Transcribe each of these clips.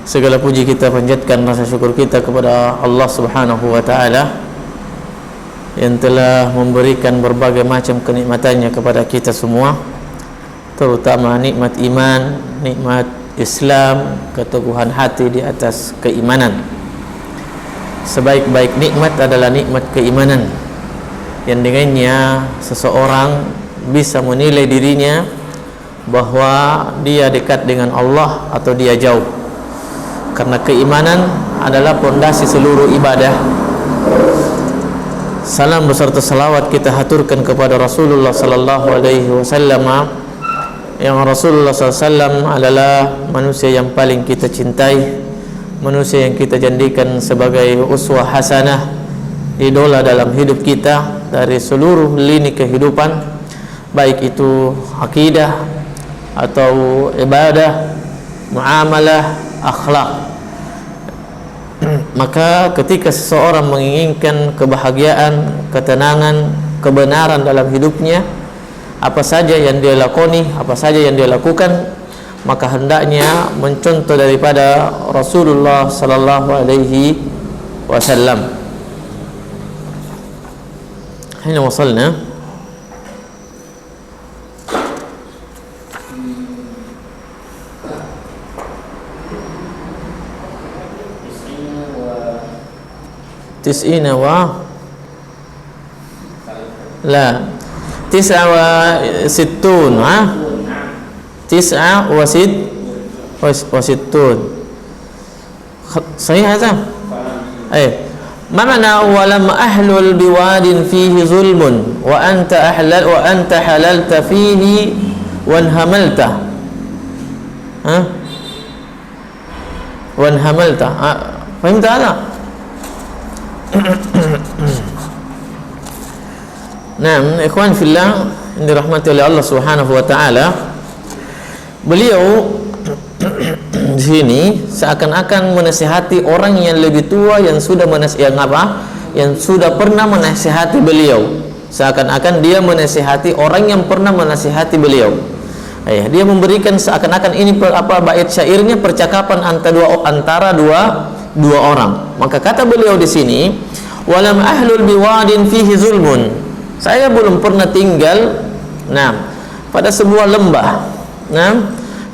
Segala puji kita panjatkan, rasa syukur kita kepada Allah Subhanahu wa taala yang telah memberikan berbagai macam kenikmatannya kepada kita semua, terutama nikmat iman, nikmat Islam, keteguhan hati di atas keimanan. Sebaik-baik nikmat adalah nikmat keimanan yang dengannya seseorang bisa menilai dirinya bahwa dia dekat dengan Allah atau dia jauh. Karena keimanan adalah pondasi seluruh ibadah. Salam beserta salawat kita haturkan kepada Rasulullah sallallahu alaihi wasallam, yang Rasulullah SAW adalah manusia yang paling kita cintai, manusia yang kita jadikan sebagai uswah hasanah, idola dalam hidup kita dari seluruh lini kehidupan, baik itu akidah atau ibadah, muamalah, akhlak. Maka ketika seseorang menginginkan kebahagiaan, ketenangan, kebenaran dalam hidupnya, apa saja yang dia lakoni, apa saja yang dia lakukan, maka hendaknya mencontoh daripada Rasulullah sallallahu alaihi wasallam. Hina wasalna tis'ina wa la tis'a wa sittun, tis'a wa sittun. Sahih hadza? Ma ma'na wa lam ahlul biwadin fihi zulmun wa anta halalta fihi wa anhamalta. Wa anhamalta. Faham tak? Nah, ikhwan fillah yang dirahmati oleh Allah Subhanahu wa taala, beliau di sini seakan-akan menasihati orang yang lebih tua yang sudah yang sudah pernah menasihati beliau. Seakan-akan dia menasihati orang yang pernah menasihati beliau. Dia memberikan seakan-akan ini bait syairnya percakapan antara dua orang. Maka kata beliau di sini, walam ahlul biwadin fihi zulmun. Saya belum pernah tinggal pada sebuah lembah.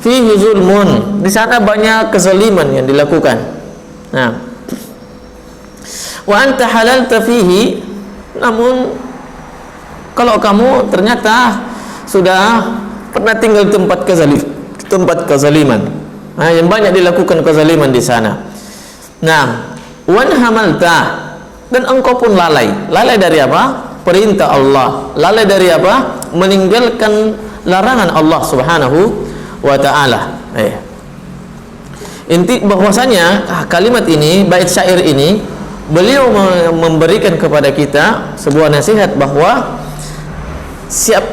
Fihi zulmun. Di sana banyak kezaliman yang dilakukan. Wa anta halalta fihi. Namun kalau kamu ternyata sudah pernah tinggal di tempat kezaliman. Yang banyak dilakukan kezaliman di sana. Wan hamalta, dan engkau pun lalai dari apa? Perintah Allah. Lalai dari apa? Meninggalkan larangan Allah Subhanahu wa taala. Inti bahwasanya kalimat ini, bait syair ini, beliau memberikan kepada kita sebuah nasihat bahwa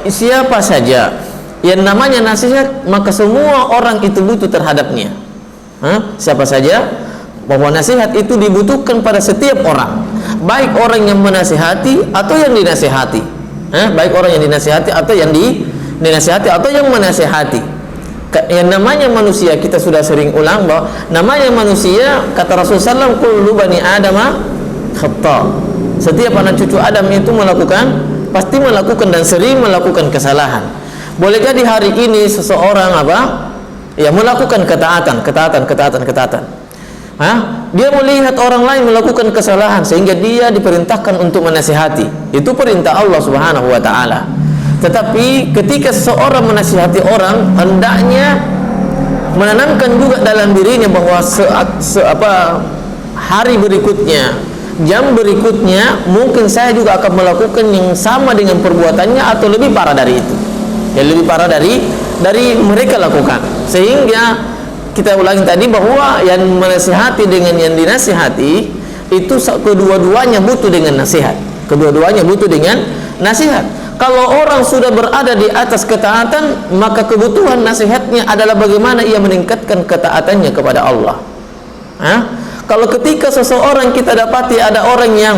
siapa saja yang namanya nasihat, maka semua orang itu butuh terhadapnya. Siapa saja, bahwa nasihat itu dibutuhkan pada setiap orang, baik orang yang menasihati atau yang dinasihati, baik orang yang dinasihati atau yang dinasihati atau yang menasihati. Yang namanya manusia, kita sudah sering ulang bahwa namanya manusia, kata Rasulullah SAW, kullu bani adama khata. Setiap anak cucu Adam itu pasti melakukan dan sering melakukan kesalahan. Boleh jadi hari ini seseorang melakukan ketaatan. Dia melihat orang lain melakukan kesalahan sehingga dia diperintahkan untuk menasihati. Itu perintah Allah Subhanahu wa taala. Tetapi ketika seseorang menasihati orang, hendaknya menanamkan juga dalam dirinya bahwa hari berikutnya, jam berikutnya, mungkin saya juga akan melakukan yang sama dengan perbuatannya atau lebih parah dari itu. Yang lebih parah dari mereka lakukan. Sehingga kita ulangi tadi bahwa yang menasihati dengan yang dinasihati itu kedua-duanya butuh dengan nasihat. Kedua-duanya butuh dengan nasihat. Kalau orang sudah berada di atas ketaatan, maka kebutuhan nasihatnya adalah bagaimana ia meningkatkan ketaatannya kepada Allah. Kalau ketika seseorang kita dapati ada orang yang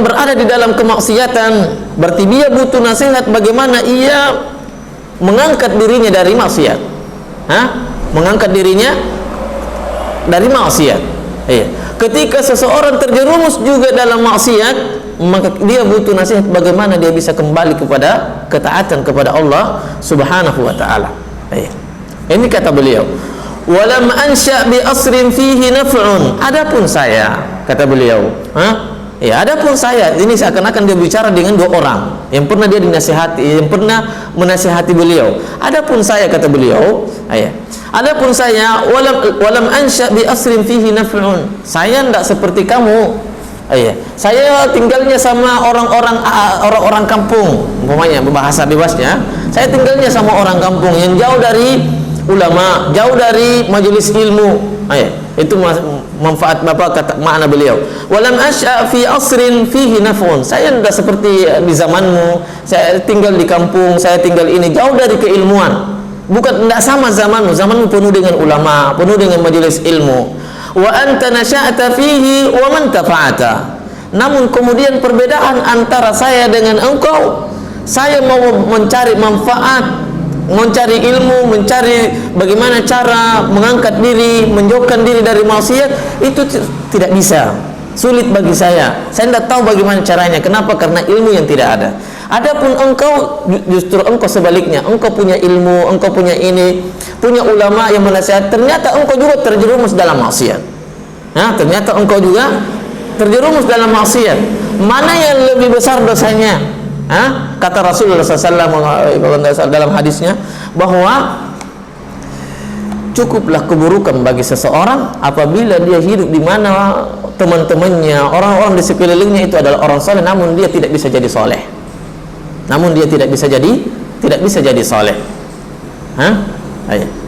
berada di dalam kemaksiatan, berarti dia butuh nasihat bagaimana ia mengangkat dirinya dari maksiat. mengangkat dirinya dari maksiat. Iya. Ketika seseorang terjerumus juga dalam maksiat, maka dia butuh nasihat bagaimana dia bisa kembali kepada ketaatan kepada Allah Subhanahu wa taala. Iya. Ini kata beliau, "Walam ansya bi asrin fihi naf'un." Adapun saya, kata beliau, ya, adapun saya, ini seakan-akan dia bicara dengan dua orang yang pernah dia dinasihati, yang pernah menasihati beliau. Adapun saya, kata beliau, ya, adapun saya, walam ansya bi asrin fihi naf'un. Saya tidak seperti kamu. Ya, saya tinggalnya sama orang-orang kampung, umpamanya bahasa bebasnya, saya tinggalnya sama orang kampung yang jauh dari ulama, jauh dari majelis ilmu. Itu manfaat Bapak, kata makna beliau. Walam asya fi asrin fihi naf'un. Saya tidak seperti di zamanmu. Saya tinggal di kampung, saya tinggal ini jauh dari keilmuan. Bukan, tidak sama zamanmu. Zamanmu penuh dengan ulama, penuh dengan majelis ilmu. Wa anta nasya'ta fihi wa man tafa'ata. Namun kemudian perbedaan antara saya dengan engkau, saya mau mencari manfaat, mencari ilmu, mencari bagaimana cara mengangkat diri, menjauhkan diri dari maksiat, itu tidak bisa, sulit bagi saya tidak tahu bagaimana caranya. Kenapa? Karena ilmu yang tidak ada. Adapun engkau, justru engkau sebaliknya, engkau punya ilmu, engkau punya ini, punya ulama yang menasihat, ternyata engkau juga terjerumus dalam maksiat. Ternyata engkau juga terjerumus dalam maksiat. Mana yang lebih besar dosanya? Kata Rasulullah SAW dalam hadisnya bahwa cukuplah keburukan bagi seseorang apabila dia hidup di mana teman-temannya, orang-orang di sekelilingnya itu adalah orang soleh, namun dia tidak bisa jadi soleh. Namun dia tidak bisa jadi soleh.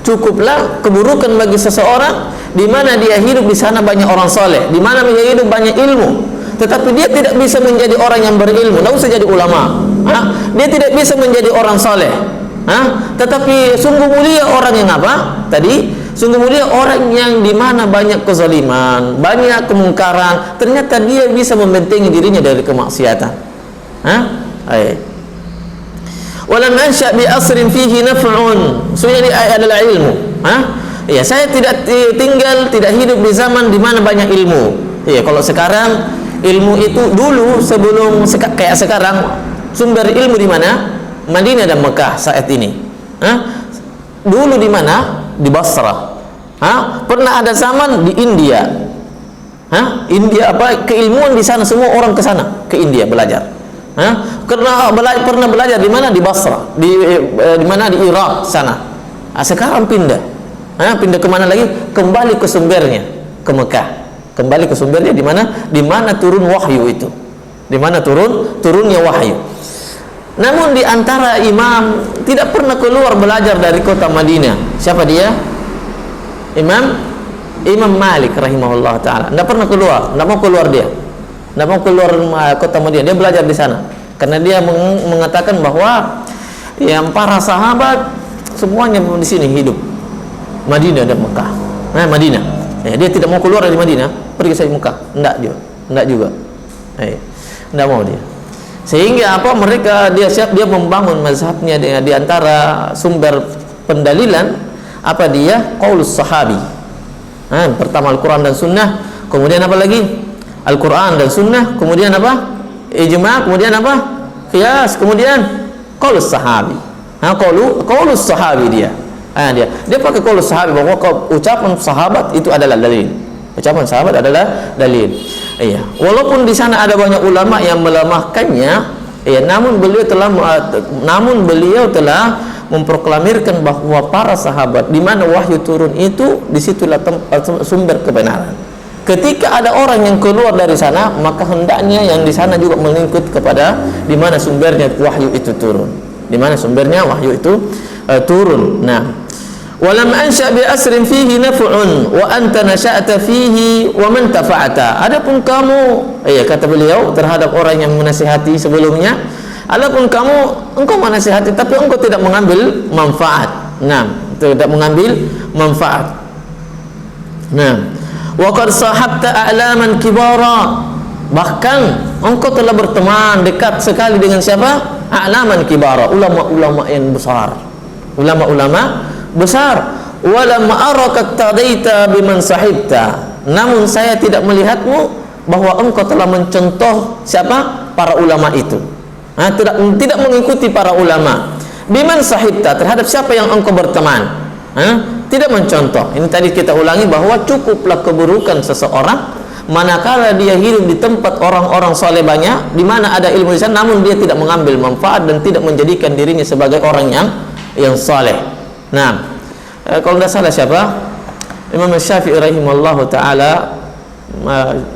Cukuplah keburukan bagi seseorang di mana dia hidup di sana banyak orang soleh, di mana dia hidup banyak ilmu, tetapi dia tidak bisa menjadi orang yang berilmu, tidak usah jadi ulama. Dia tidak bisa menjadi orang soleh. Tetapi sungguh mulia orang yang apa? Tadi sungguh mulia orang yang di mana banyak kezaliman, banyak kemungkaran, ternyata dia bisa membentengi dirinya dari kemaksiatan. Walam ansya bi asrin fihi naf'un. Ini adalah ilmu. Ya, saya tidak hidup di zaman di mana banyak ilmu. Ya, kalau sekarang ilmu itu dulu sebelum kayak sekarang, sumber ilmu di mana? Madinah dan Mekah saat ini. Dulu di mana? Di Basra. Pernah ada zaman di India. India apa? Keilmuan di sana, semua orang ke sana, ke India belajar. Pernah belajar di mana? Di Basra. Di mana? Di Irak sana. Sekarang pindah. Pindah ke mana lagi? Kembali ke sumbernya, ke Mekah. Kembali ke sumbernya di mana? Di mana turun wahyu itu. Di mana turunnya wahyu. Namun di antara imam tidak pernah keluar belajar dari kota Madinah. Siapa dia? Imam Malik rahimahullah taala. Tidak pernah keluar, tidak mau keluar dia. Tidak mau keluar kota Madinah. Dia belajar di sana. Karena dia mengatakan bahwa yang para sahabat semuanya di sini hidup. Madinah dan Mekah. Madinah. Dia tidak mau keluar dari Madinah, pergi saja Mekah. Tidak juga. Tidak mau dia. Sehingga apa? Dia membangun mazhabnya di antara sumber pendalilan apa dia? Qaulus sahabi. Pertama Al-Quran dan Sunnah, kemudian apa lagi? Al-Quran dan Sunnah, kemudian apa? Ijma', kemudian apa? Qiyas, kemudian qaulus sahabi. Qaulus sahabi dia pakai qaulus sahabi, bahwa ucapan sahabat itu adalah dalil. Ucapan sahabat adalah dalil. Iya. Walaupun di sana ada banyak ulama yang melemahkannya, namun beliau telah memproklamirkan bahwa para sahabat di mana wahyu turun itu, disitulah sumber kebenaran. Ketika ada orang yang keluar dari sana, maka hendaknya yang di sana juga mengikut kepada di mana sumbernya wahyu itu turun. Di mana sumbernya wahyu itu turun. Nah, walam ansya bi asrin fihi naf'un wa anta nasya'ta fihi wa man tafa'ata. Adapun kamu, kata beliau terhadap orang yang menasihati sebelumnya, adapun kamu, engkau menasihati tapi engkau tidak mengambil manfaat. Tidak mengambil manfaat. Wa qad sahabta a'laman kibara. Bahkan engkau telah berteman dekat sekali dengan siapa? A'laman kibara, ulama-ulama yang besar. Ulama-ulama besar. walam araka tadaita biman sahibta, namun saya tidak melihatmu bahwa engkau telah mencontoh siapa? Para ulama itu. Tidak mengikuti para ulama. Biman sahibta, terhadap siapa yang engkau berteman. Tidak mencontoh. Ini tadi kita ulangi bahwa cukuplah keburukan seseorang manakala dia hidup di tempat orang-orang soleh banyak, di mana ada ilmu di sana, namun dia tidak mengambil manfaat dan tidak menjadikan dirinya sebagai orang yang soleh. Nah, kalau tidak salah siapa? Imam Syafi'i rahimahullahu taala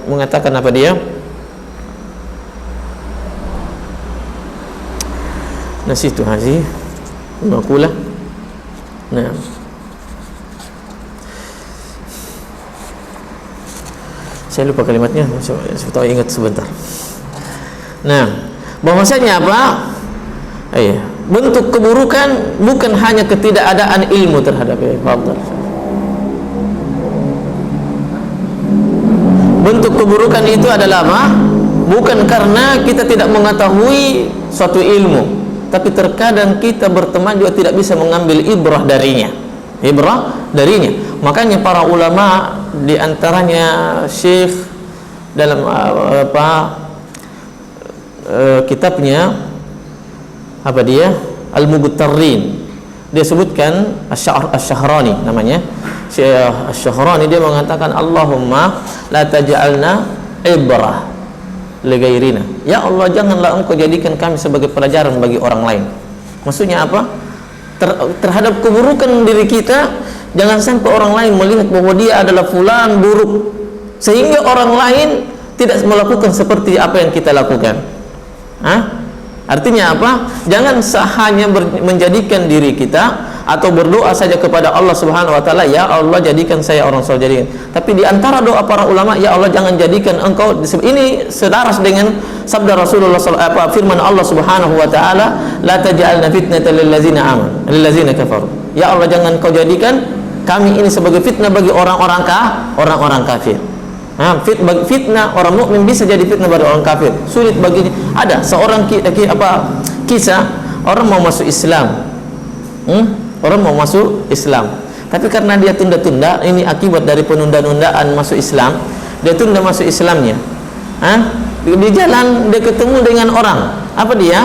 mengatakan apa dia? Nasitu hazi makulah. Nah, saya lupa kalimatnya, saya tahu ingat sebentar. Nah, bahwasanya apa? Bentuk keburukan bukan hanya ketidakadaan ilmu terhadap bentuk keburukan itu adalah apa? Bukan karena kita tidak mengetahui suatu ilmu, tapi terkadang kita berteman juga tidak bisa mengambil ibrah darinya. Makanya para ulama, di antaranya Syekh dalam kitabnya apa dia? Al-Mughtarrin, dia sebutkan Asy-Syahrani namanya. Syekh Asy-Syahrani dia mengatakan, Allahumma la taj'alna ibrah li ghairina. Ya Allah, janganlah engkau jadikan kami sebagai pelajaran bagi orang lain. Maksudnya apa? Terhadap keburukan diri kita, jangan sampai orang lain melihat bahwa dia adalah fulan buruk, sehingga orang lain tidak melakukan seperti apa yang kita lakukan. Artinya apa? Jangan hanya menjadikan diri kita atau berdoa saja kepada Allah Subhanahu wa taala, ya Allah jadikan saya orang soleh, jadikan. Tapi di antara doa para ulama, ya Allah jangan jadikan engkau, ini selaras dengan sabda Rasulullah firman Allah Subhanahu wa taala, la taj'alna fitnatan lil ladzina amanu lil ladzina kafaru. Ya Allah jangan kau jadikan kami ini sebagai fitnah bagi orang-orang kafir. Fitnah orang mukmin bisa jadi fitnah bagi orang kafir. Sulit baginya. Ada seorang kisah orang mau masuk Islam. Orang mau masuk Islam, tapi karena dia tunda-tunda, ini akibat dari penunda-nundaan masuk Islam, dia tunda masuk Islamnya. Di jalan dia ketemu dengan orang. Apa dia?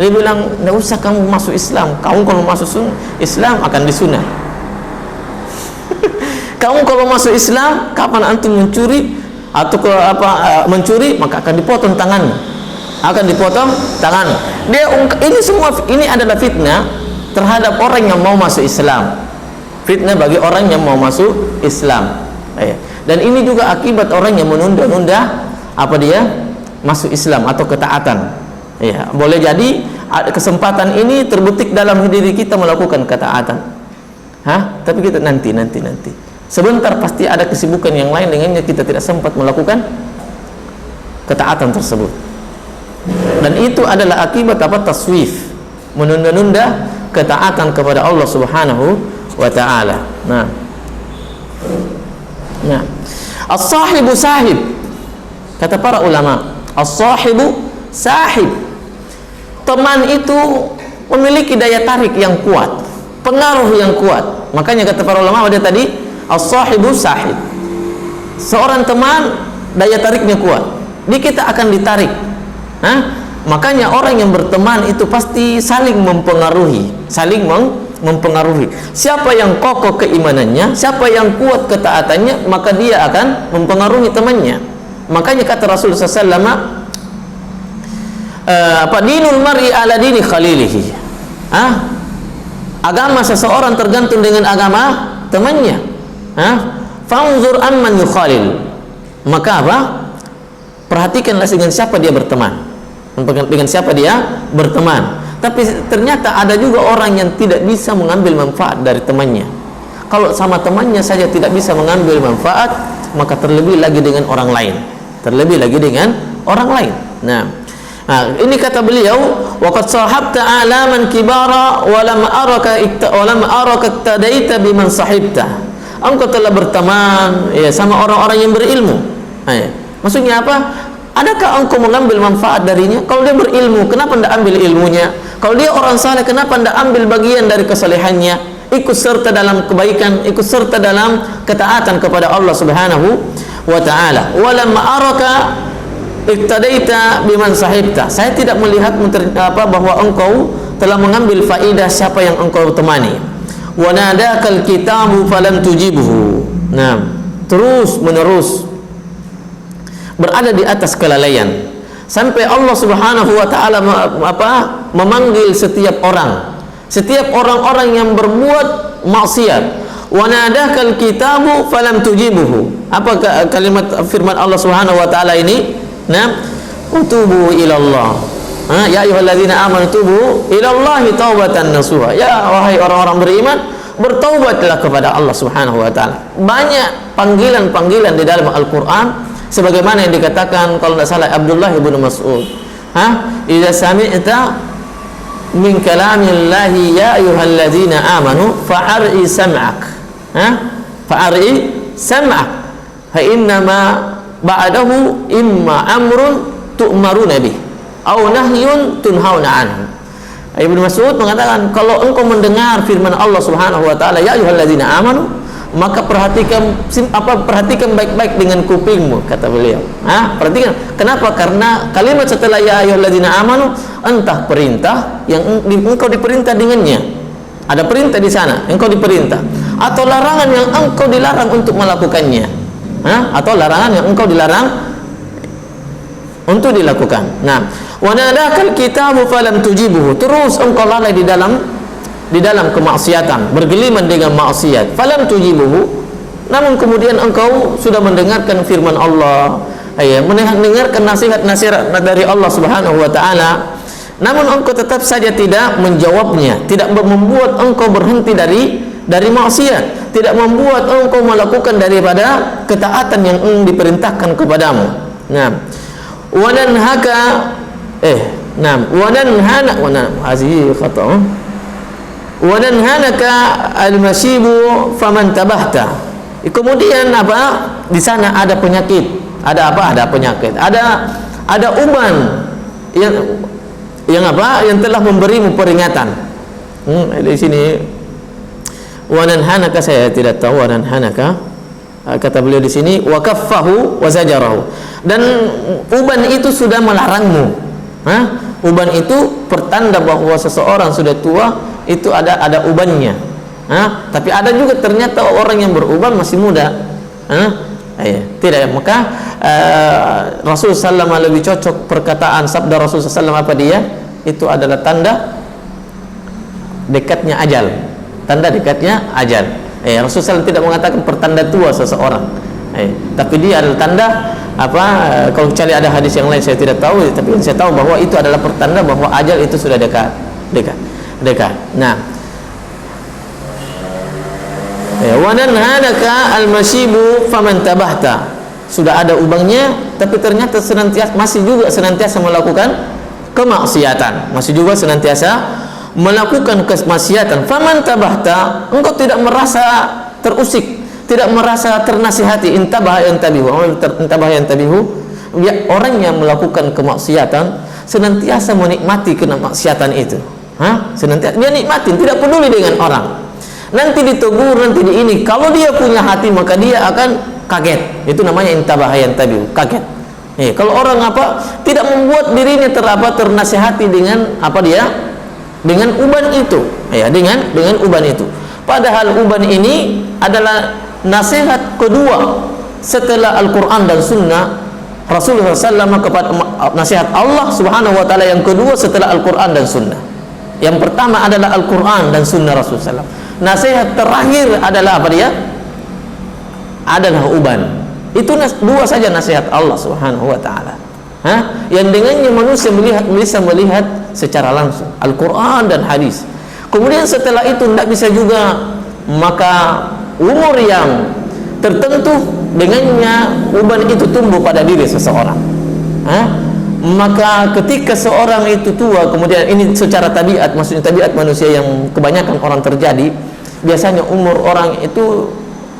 Dia bilang, "Enggak usah kamu masuk Islam. Kamu kalau masuk Islam akan disunat." Kamu kalau masuk Islam, kapan antum mencuri atau mencuri, maka akan dipotong tangannya. Akan dipotong tangan. Ini semua ini adalah fitnah terhadap orang yang mau masuk Islam. Fitnah bagi orang yang mau masuk Islam. Dan ini juga akibat orang yang menunda-nunda masuk Islam atau ketaatan. Boleh jadi kesempatan ini terbetik dalam diri kita melakukan ketaatan. Tapi kita nanti. Sebentar pasti ada kesibukan yang lain dengannya kita tidak sempat melakukan ketaatan tersebut. Dan itu adalah akibat taswif, menunda-nunda ketaatan kepada Allah Subhanahu wa taala. Nah. As-sahibu sahib. Kata para ulama, as-sahibu sahib. Teman itu memiliki daya tarik yang kuat, pengaruh yang kuat. Makanya kata para ulama pada tadi, as-sahibu sahib. Seorang teman daya tariknya kuat. Kita akan ditarik. Makanya orang yang berteman itu pasti saling mempengaruhi, mempengaruhi. Siapa yang kokoh keimanannya, siapa yang kuat ketaatannya, maka dia akan mempengaruhi temannya. Makanya kata Rasulullah SAW, dinul mar'i ala dini khalilihi. Agama seseorang tergantung dengan agama temannya. Fanzur amman yukhalil. Maka perhatikanlah dengan siapa dia berteman. Dengan siapa dia berteman. Tapi ternyata ada juga orang yang tidak bisa mengambil manfaat dari temannya. Kalau sama temannya saja tidak bisa mengambil manfaat, maka terlebih lagi dengan orang lain. Nah, ini kata beliau, waqad sahabta alaman kibara wa lam araka tadaita biman sahibta. Engkau telah berteman sama orang-orang yang berilmu. Maksudnya apa? Adakah engkau mengambil manfaat darinya? Kalau dia berilmu, kenapa tidak ambil ilmunya? Kalau dia orang saleh, kenapa tidak ambil bagian dari kesalehannya? ikut serta dalam kebaikan, ikut serta dalam ketaatan kepada Allah Subhanahu wa taala. Walamma araka iktadaita biman sahibta. Saya tidak melihat bahwa engkau telah mengambil faidah siapa yang engkau temani. Wa nadakal kitabu falam tujibhu. Nah, terus menerus berada di atas kelalaian sampai Allah Subhanahu wa taala memanggil setiap orang-orang yang berbuat maksiat. Wa nadakal kitabu falam tujibuhu. Apa kalimat firman Allah Subhanahu wa taala ini? Nah, utubu ilallah. Ya ayyuhalladzina amanu tubu ilallahi taubatan nasuha. Ya wahai orang-orang beriman, bertaubatlah kepada Allah Subhanahu wa taala. Banyak panggilan-panggilan di dalam Al-Qur'an sebagaimana yang dikatakan kalau tidak salah Abdullah bin Mas'ud. Idza sami'ta min kalamillahi ya ayyuhalladzina amanu fa'ar'i sam'ak. Fa'ar'i sam'ak. Fa innama ba'dahu imma amrun tu'maruna bih au nahyun tunhauna anhu. Ibnu Mas'ud mengatakan kalau engkau mendengar firman Allah Subhanahu wa taala ya ayyuhalladzina amanu, maka perhatikan baik-baik dengan kupingmu, kata beliau. Perhatikan. Kenapa? Karena kalimat setelah ya ayyuhalladzina amanu entah perintah yang engkau diperintah dengannya. Ada perintah di sana, engkau diperintah, atau larangan yang engkau dilarang untuk melakukannya. Atau larangan yang engkau dilarang untuk dilakukan. Nah, wa nadakal kitabu falam tujibuhu. Terus engkau lalai di dalam kemaksiatan, bergeliman dengan maksiat. Falam tujibuhu. Namun kemudian engkau sudah mendengarkan firman Allah, mendengarkan nasihat-nasihat dari Allah Subhanahu wa taala. Namun engkau tetap saja tidak menjawabnya, tidak membuat engkau berhenti dari maksiat, tidak membuat engkau melakukan daripada ketaatan yang diperintahkan kepadamu. Nah, wananhanaka al-masibu faman tabahta. Kemudian di sana ada penyakit, ada penyakit, ada uban yang telah memberimu peringatan. Di sini wananhanaka, saya tidak tahu wananhanaka, kata beliau di sini wa kaffahu wa zajarahu, dan uban itu sudah melarangmu. Uban itu pertanda bahwa seseorang sudah tua, itu ada ubannya. Tapi ada juga ternyata orang yang beruban masih muda. Tidak, maka Rasulullah SAW lebih cocok perkataan sabda Rasulullah SAW apa dia? Itu adalah tanda dekatnya ajal. Tanda dekatnya ajal. Rasulullah SAW tidak mengatakan pertanda tua seseorang. Tapi dia adalah tanda kalau cari ada hadis yang lain saya tidak tahu, tapi saya tahu bahwa itu adalah pertanda bahwa ajal itu sudah dekat. Nah, wa nanhanaka al-masibu faman tabahta. Sudah ada ubangnya, tapi ternyata masih juga senantiasa melakukan kemaksiatan, masih juga senantiasa melakukan kemaksiatan. Faman tabahta, engkau tidak merasa terusik, tidak merasa ternasihati. Intabah yantabihu. Ya, orang yang melakukan kemaksiatan senantiasa menikmati kemaksiatan itu. Senantiasa dia nikmatin, tidak peduli dengan orang. Nanti ditegur, nanti di ini. Kalau dia punya hati, maka dia akan kaget. Itu namanya intabah yantabihu, kaget. Kalau orang tidak membuat dirinya ternasihati dengan dengan uban itu, dengan uban itu. Padahal uban ini adalah nasihat kedua setelah Al-Quran dan Sunnah Rasulullah SAW, kepada nasihat Allah Subhanahu wa taala yang kedua setelah Al-Quran dan Sunnah. Yang pertama adalah Al-Quran dan Sunnah Rasulullah SAW. Nasihat terakhir adalah adalah uban. Itu dua saja nasihat Allah Subhanahu wa taala. Yang dengannya manusia bisa melihat secara langsung Al-Quran dan hadis. Kemudian setelah itu tidak bisa juga, maka umur yang tertentu dengannya uban itu tumbuh pada diri seseorang. Maka ketika seorang itu tua, kemudian ini secara tabiat, maksudnya tabiat manusia yang kebanyakan orang terjadi, biasanya umur orang itu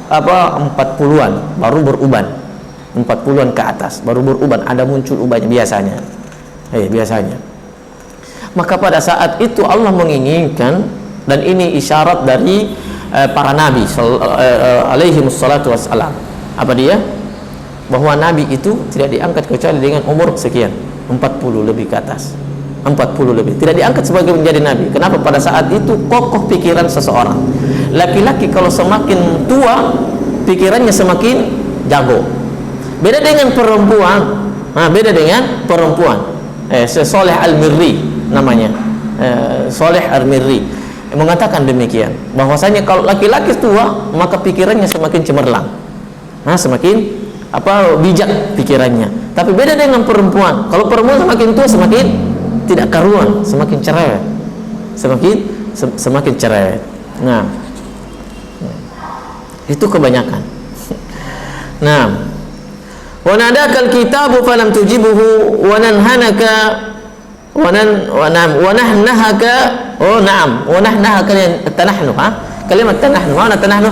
40-an baru beruban, 40-an ke atas baru beruban, ada muncul ubannya biasanya. Maka pada saat itu Allah menginginkan, dan ini isyarat dari para nabi alaihi wassalatu wassalam. Apa dia? Bahwa nabi itu tidak diangkat kecuali dengan umur sekian, 40 lebih ke atas. 40 lebih. Tidak diangkat sebagai menjadi nabi. Kenapa? Pada saat itu kokoh pikiran seseorang. Laki-laki kalau semakin tua, pikirannya semakin jago. Beda dengan perempuan. Nah, beda dengan perempuan. Saleh Al-Mirri namanya. Saleh Al-Mirri mengatakan demikian, bahwasanya kalau laki-laki tua maka pikirannya semakin cemerlang. Nah, semakin bijak pikirannya. Tapi beda dengan perempuan. Kalau perempuan semakin tua semakin tidak karuan, semakin cerewet. Semakin cerewet. Nah, itu kebanyakan. Nah, wa nadakal kitabu falam tujibuhu wa nanhanaka wa nahnahaka wa nahnahaka tanahnu. Kalimat tanahnu, mana tanahnu?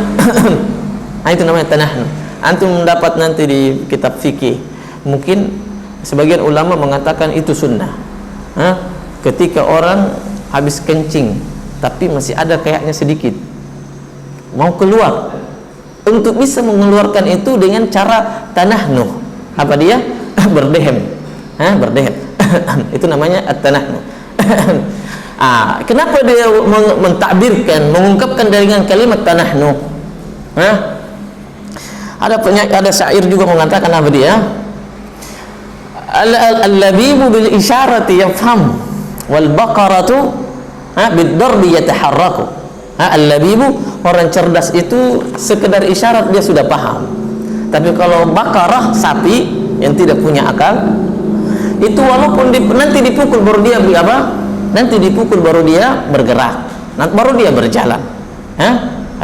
Itu namanya tanahnu. Antum dapat nanti di kitab fikih. Mungkin sebagian ulama mengatakan itu sunnah. Ketika orang habis kencing tapi masih ada kayaknya sedikit mau keluar, untuk bisa mengeluarkan itu dengan cara tanahnuh. Apa dia? Berdehem. Berdehem. Itu namanya at-tanahnuh. Kenapa dia mentakbirkan, mengungkapkan dengan kalimat tanahnuh? Ada syair juga mengatakan apa dia? Al-labibu bil isyarati yafham wal baqaratu bid-darbi yataharraku. Al-labibu, orang cerdas itu sekedar isyarat dia sudah paham. Tapi kalau bakarah, sapi yang tidak punya akal, itu walaupun nanti dipukul baru dia nanti dipukul baru dia bergerak, baru dia berjalan.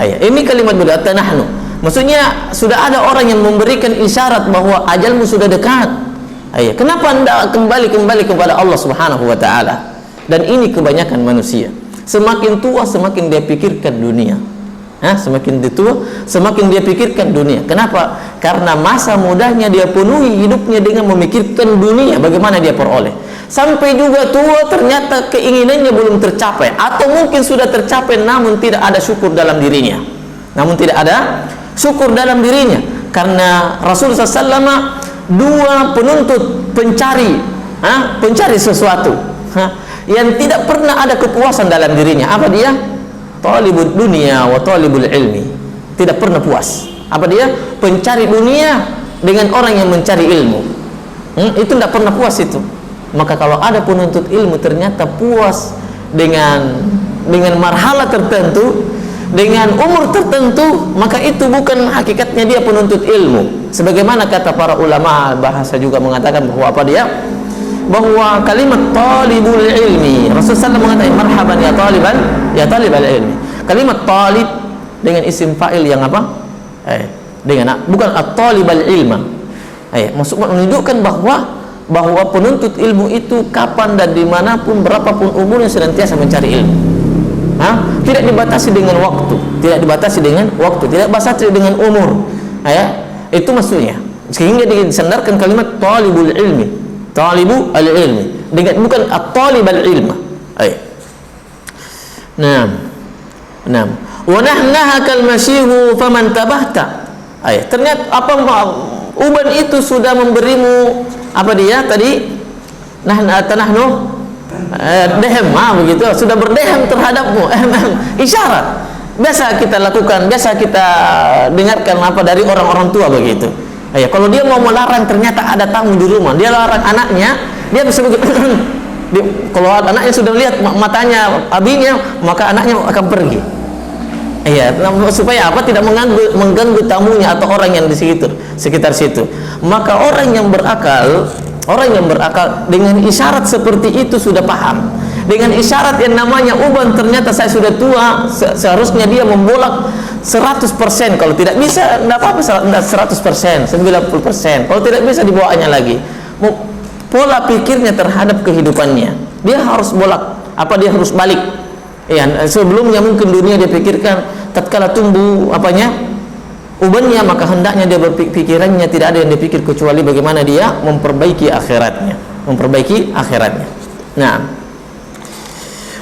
Ini kalimat beliau tanahnu. Maksudnya sudah ada orang yang memberikan isyarat bahwa ajalmu sudah dekat. Kenapa anda kembali kepada Allah Subhanahu wa ta'ala? Dan ini kebanyakan manusia, semakin tua semakin dia pikirkan dunia. Semakin tua semakin dia pikirkan dunia. Kenapa? Karena masa mudanya dia penuhi hidupnya dengan memikirkan dunia, bagaimana dia peroleh. Sampai juga tua ternyata keinginannya belum tercapai, atau mungkin sudah tercapai namun tidak ada syukur dalam dirinya. Karena Rasulullah SAW dua penuntut pencari sesuatu yang tidak pernah ada kepuasan dalam dirinya. Apa dia? Talibul dunia wa talibul ilmi. Tidak pernah puas. Apa dia? Pencari dunia dengan orang yang mencari ilmu. Itu tidak pernah puas itu. Maka kalau ada penuntut ilmu ternyata puas dengan marhala tertentu, dengan umur tertentu, maka itu bukan hakikatnya dia penuntut ilmu. Sebagaimana kata para ulama bahasa juga mengatakan bahwa apa dia? Bahwa kalimat talibul ilmi, Rasulullah SAW mengatakan marhaban ya talibal ilmi. Kalimat talib dengan isim fa'il yang apa? Bukan at-talibal ilma. Maksud menunjukkan bahwa penuntut ilmu itu kapan dan dimanapun, berapapun umurnya, senantiasa mencari ilmu. Tidak dibatasi dengan waktu, tidak dibatasi dengan umur. Itu maksudnya. Sehingga disandarkan kalimat talibul ilmi, talibu al-ilmi, dengan bukan at-talib al-ilma. Naam. Wa nahnahakal masyihu faman tabahta. Ternyata uban itu sudah memberimu apa dia tadi? Tanahnu dehem, begitu, sudah berdehem terhadapmu. Isyarat biasa kita lakukan, biasa kita dengarkan dari orang-orang tua begitu. Kalau dia mau melarang, ternyata ada tamu di rumah, dia larang anaknya, dia bisa begitu. Kalau anaknya sudah lihat matanya abinya, maka anaknya akan pergi. Supaya apa? Tidak mengganggu tamunya atau orang yang di sekitar situ. Maka orang yang berakal dengan isyarat seperti itu sudah paham. Dengan isyarat yang namanya uban, ternyata saya sudah tua, seharusnya dia membolak 100%. Kalau tidak bisa, tidak apa-apa, 100%, 90%. Kalau tidak bisa, dibawanya lagi. Pola pikirnya terhadap kehidupannya, dia harus dia harus balik. Sebelumnya mungkin dunia dia pikirkan, tatkala tumbuh ubannya, maka hendaknya dia berpikirannya tidak ada yang dipikir kecuali bagaimana dia memperbaiki akhiratnya. Nah,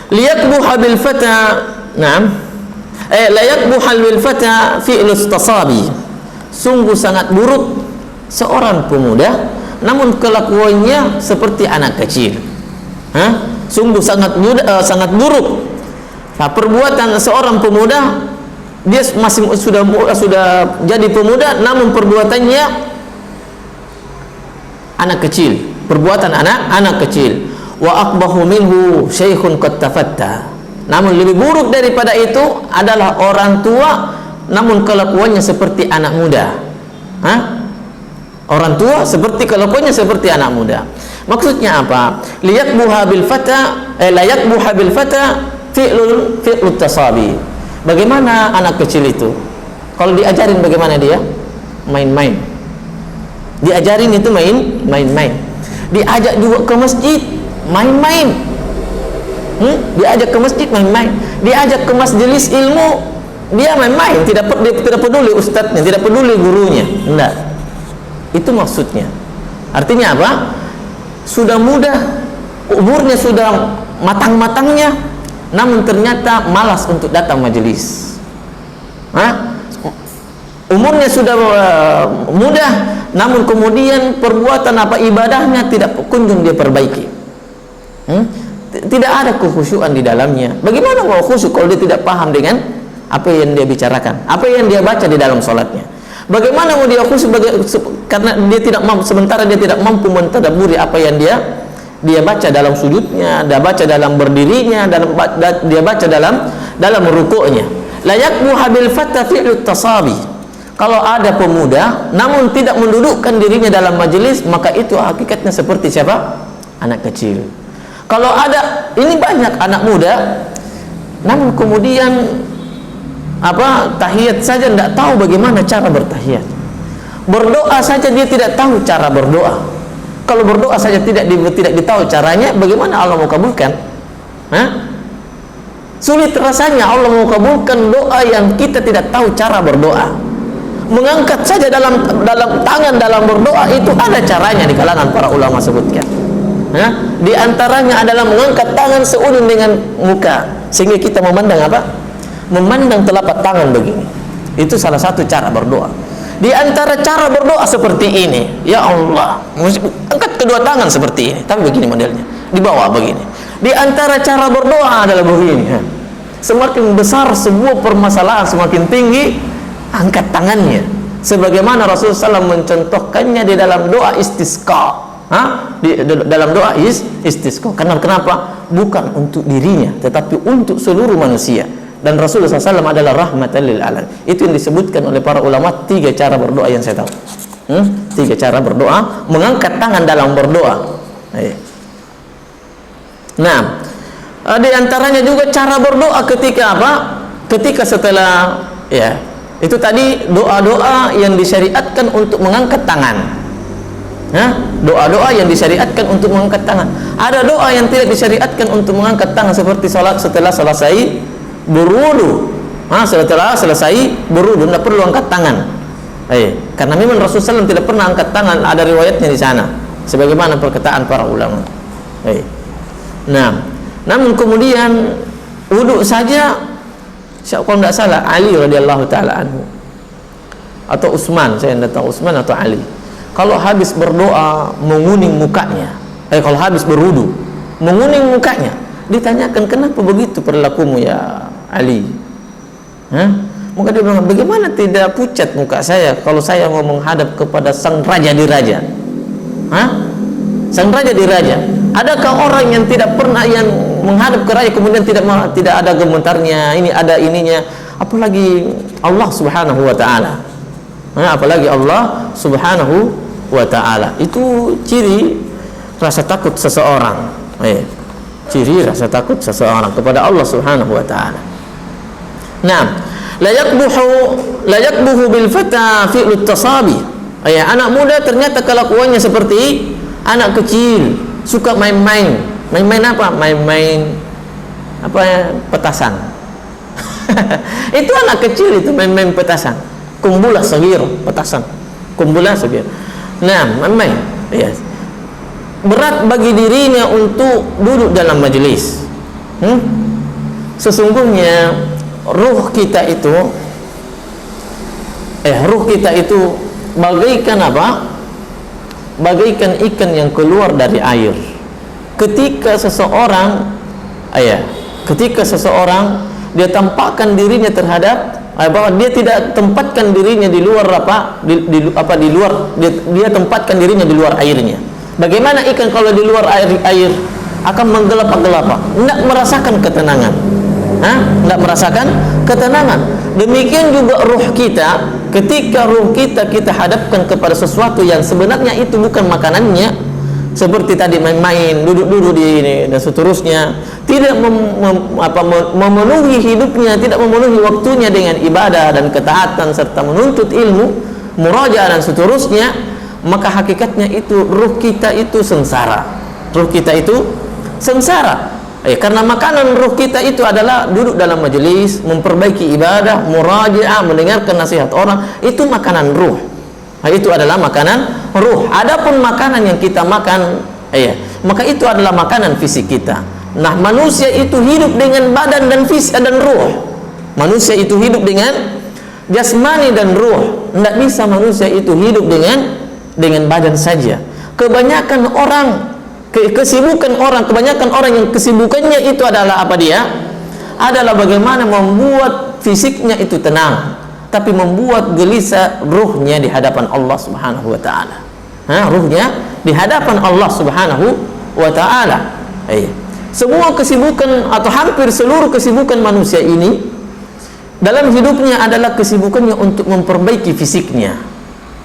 liyakbuha bil fata. Nah, La yakbuhal bil fata fi'lus tasabi. Sungguh sangat buruk seorang pemuda namun kelakuannya seperti anak kecil. Sungguh sangat buruk. Nah, perbuatan seorang pemuda, dia masih sudah jadi pemuda namun perbuatannya anak kecil, perbuatan anak kecil. Wa aqbahu minhu syaikhun qad tafatta. Namun lebih buruk daripada itu adalah orang tua namun kelakuannya seperti anak muda. Orang tua seperti kelakuannya seperti anak muda. Maksudnya apa? Liyakbuha bil fata, layakbuha bil fata fi'lut tasabi. Bagaimana anak kecil itu? Kalau diajarin bagaimana dia? Main-main. Diajarin itu main-main. Diajak juga ke masjid, main-main. Diajak ke masjid, main-main. Diajak ke majelis ilmu, dia main-main. Tidak peduli ustadznya, tidak peduli gurunya. Enggak. Itu maksudnya. Artinya apa? Sudah muda, umurnya sudah matang-matangnya, namun ternyata malas untuk datang majelis. Umurnya sudah muda, namun kemudian perbuatan ibadahnya tidak kunjung dia perbaiki. Tidak ada kekhusyuan di dalamnya. Bagaimana mau khusyuk kalau dia tidak paham dengan apa yang dia bicarakan, apa yang dia baca di dalam salatnya? Bagaimana mau dia khusyuk karena dia tidak mampu, sementara dia tidak mampu mentadabburi apa yang dia baca dalam sujudnya, dia baca dalam berdirinya, dia baca dalam rukuknya. La yakbuha bil fata fi'lut tasabi. Kalau ada pemuda namun tidak mendudukkan dirinya dalam majelis, maka itu hakikatnya seperti siapa? Anak kecil. Kalau ada, ini banyak anak muda namun kemudian tahiyat saja tidak tahu bagaimana cara bertahiyat. Berdoa saja dia tidak tahu cara berdoa. Kalau berdoa saja tidak ditahu caranya, bagaimana Allah mau kabulkan? Sulit rasanya Allah mau kabulkan doa yang kita tidak tahu cara berdoa. Mengangkat saja dalam tangan dalam berdoa itu ada caranya di kalangan para ulama sebutkan. Di antaranya adalah mengangkat tangan seudun dengan muka sehingga kita memandang memandang telapak tangan begini. Itu salah satu cara berdoa. Di antara cara berdoa seperti ini, ya Allah, angkat kedua tangan seperti ini, tapi begini modelnya, di bawah begini. Di antara cara berdoa adalah begini. Semakin besar sebuah permasalahan, semakin tinggi angkat tangannya. Sebagaimana Rasulullah SAW mencontohkannya di dalam doa istisqa. Di dalam doa istisqa. Karena kenapa? Bukan untuk dirinya, tetapi untuk seluruh manusia. Dan Rasulullah SAW adalah rahmatan lil alamin. Itu yang disebutkan oleh para ulama 3 cara berdoa yang saya tahu. 3 cara berdoa, mengangkat tangan dalam berdoa. Nah, di antaranya juga cara berdoa ketika ketika setelah itu tadi doa-doa yang disyariatkan untuk mengangkat tangan. Doa-doa yang disyariatkan untuk mengangkat tangan. Ada doa yang tidak disyariatkan untuk mengangkat tangan seperti salat setelah selesai berwudu. Setelah selesai berwudu tidak perlu angkat tangan. Karena memang Rasulullah SAW tidak pernah angkat tangan, ada riwayatnya di sana. Sebagaimana perkataan para ulama. Nah, namun kemudian wudu saja, kalau tidak salah Ali radhiyallahu taala anhu atau Utsman, saya tidak tahu Utsman atau Ali. Kalau habis berdoa menguning mukanya, kalau habis berwudu menguning mukanya, ditanyakan kenapa begitu perilakumu ya Ali? Maka dia bilang, bagaimana tidak pucat muka saya kalau saya mau menghadap kepada sang raja di raja? Sang raja di raja. Adakah orang yang tidak pernah yang menghadap ke raja kemudian tidak ada gemetarnya, ini ada ininya, apalagi Allah Subhanahu wa taala. Apalagi Allah Subhanahu wa taala. Itu ciri rasa takut seseorang. Ciri rasa takut seseorang kepada Allah Subhanahu wa taala. Nah, la yakbuhu bil fata fi'lut tasabi. Anak muda ternyata kelakuannya seperti anak kecil, suka main-main. Main-main apa? Main-main petasan. Itu anak kecil itu main-main petasan. Kumbulah sagir, petasan. Kumbulah sagir. Nah, main-main. Berat bagi dirinya untuk duduk dalam majelis. Sesungguhnya ruh kita itu bagaikan apa? Bagaikan ikan yang keluar dari air. Ketika seseorang dia tampakkan dirinya terhadap bahwa dia tidak tempatkan dirinya di luar dia tempatkan dirinya di luar airnya. Bagaimana ikan kalau di luar air akan menggelapak-gelapak, tidak merasakan ketenangan. Tidak merasakan ketenangan. Demikian juga ruh kita, ketika ruh kita hadapkan kepada sesuatu yang sebenarnya itu bukan makanannya, seperti tadi main-main, duduk-duduk di ini dan seterusnya, tidak memenuhi hidupnya, tidak memenuhi waktunya dengan ibadah dan ketaatan serta menuntut ilmu, murajaah dan seterusnya, maka hakikatnya itu ruh kita itu sengsara. Ruh kita itu sengsara. Karena makanan ruh kita itu adalah duduk dalam majelis, memperbaiki ibadah, murajaah, mendengarkan nasihat orang, itu makanan ruh. Itu adalah makanan ruh. Adapun makanan yang kita makan, maka itu adalah makanan fisik kita. Nah, manusia itu hidup dengan badan dan fisik dan ruh. Manusia itu hidup dengan jasmani dan ruh. Tidak bisa manusia itu hidup dengan badan saja. Kebanyakan orang kebanyakan orang yang kesibukannya itu adalah apa dia? Adalah bagaimana membuat fisiknya itu tenang, tapi membuat gelisah ruhnya di hadapan Allah Subhanahu wa taala. Ruhnya di hadapan Allah Subhanahu wa taala. Semua kesibukan atau hampir seluruh kesibukan manusia ini dalam hidupnya adalah kesibukannya untuk memperbaiki fisiknya.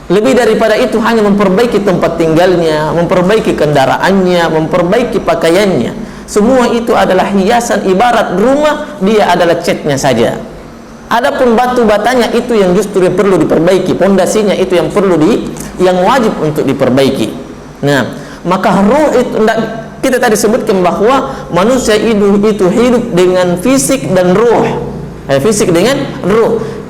Lebih daripada itu hanya memperbaiki tempat tinggalnya, memperbaiki kendaraannya, memperbaiki pakaiannya. Semua itu adalah hiasan, ibarat rumah dia adalah catnya saja. Adapun batu batanya itu yang justru perlu diperbaiki, pondasinya itu yang wajib untuk diperbaiki. Nah, maka ruh itu kita tadi sebutkan bahwa manusia itu hidup dengan fisik dan ruh. Fisik dengan ruh.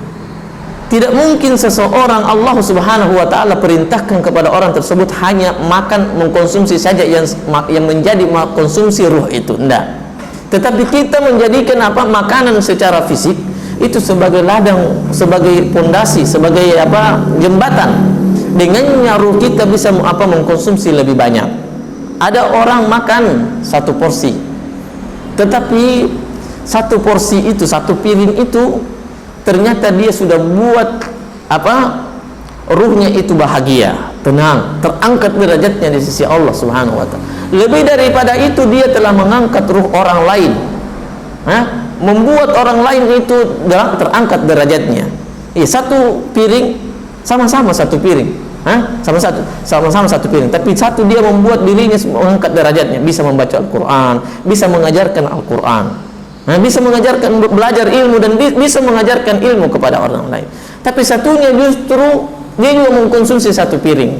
Tidak mungkin seseorang Allah Subhanahu wa taala perintahkan kepada orang tersebut hanya makan, mengkonsumsi saja yang menjadi konsumsi ruh itu. Tidak. Tetapi kita menjadikan makanan secara fisik itu sebagai ladang, sebagai pondasi, sebagai jembatan. Dengannya ruh kita bisa mengkonsumsi lebih banyak. Ada orang makan satu porsi, tetapi satu porsi itu, satu piring itu ternyata dia sudah buat ruhnya itu bahagia, tenang, terangkat derajatnya di sisi Allah Subhanahu wa taala. Lebih daripada itu dia telah mengangkat ruh orang lain. Membuat orang lain itu terangkat derajatnya. Satu piring sama-sama satu piring. Sama-sama satu piring, tapi satu dia membuat dirinya mengangkat derajatnya, bisa membaca Al-Qur'an, bisa mengajarkan Al-Qur'an. Bisa mengajarkan, belajar ilmu dan bisa mengajarkan ilmu kepada orang lain. Tapi satunya justru dia juga mengkonsumsi satu piring.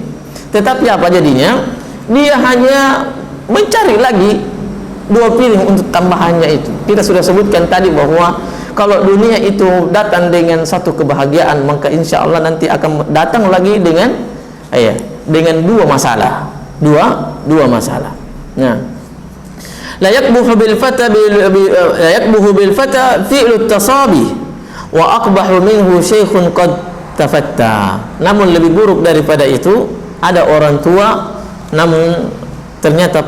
Tetapi apa jadinya? Dia hanya mencari lagi dua piring untuk tambahannya itu. Kita sudah sebutkan tadi bahwa kalau dunia itu datang dengan satu kebahagiaan, maka insya Allah nanti akan datang lagi dengan dua masalah. Dua masalah. Nah, la yakbuhu bil fata fi'lu tasabi wa aqbahu minhu syekhun qad tafatta. Namun lebih buruk daripada itu ada orang tua namun ternyata